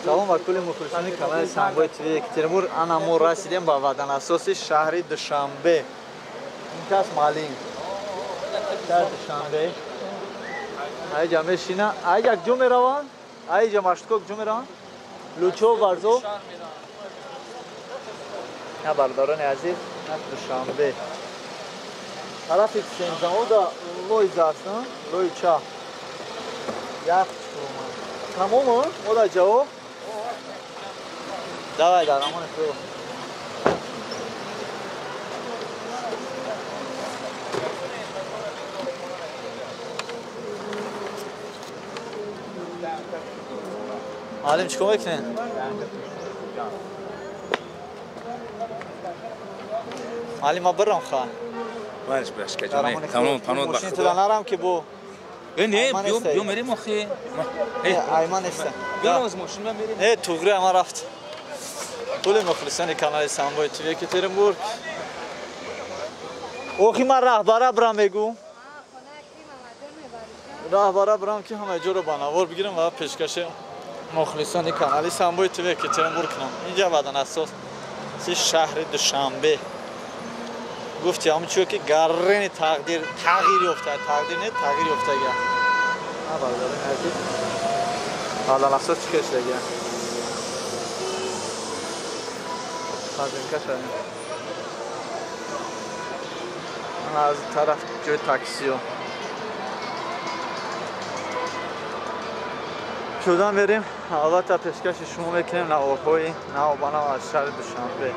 салом ва кулли мухлисони канали Самбой ТВ Екатеринбург. Ана мо расидем ба ватанасоси шаҳри Душанбе. Интас Малин. Шаҳри Душанбе. Айҷа мешина, айҷа ҷо мераванд? Айҷа маштуко ҷо мераванд? Лучо варзо. Я бардорони азиз, Душанбе. Тарафи Сензаода лой заст, лой ча. Як чума. Тамомо? Мода ҷаво? Давай дар амони худо. Алим чикор мекунем? Алим ма бирам хоҳ. Вариш брашка ҷонай. Тамом панод бахт. Мошин туда нарам ки бо. Не, бё мерем охи. Айман неста. Бё аз мошин мерем. Тугри ама рафт. Кулли мухлисони канали Самбой ТВ Екатеринбург. Охи ман раҳбара бирам мегӯ. Раҳбара бирам ки ҳама ҷоро ба навор бигирам ва пешкаши мухлисони канали Самбой ТВ Екатеринбург кунам. Инҷа ватанасоси шаҳри Душанбе. گفتی همون چیه که گرین تغییر افتاد تغییر نه تغییر افتاد گیا نه برداریم عزیز حالا نفسه چیکش دیگه خازن کشم من از طرف جای تاکسیو شدن بریم البته پیشکش شما میکنیم نوارهای نو بنا از شهر دوشنبه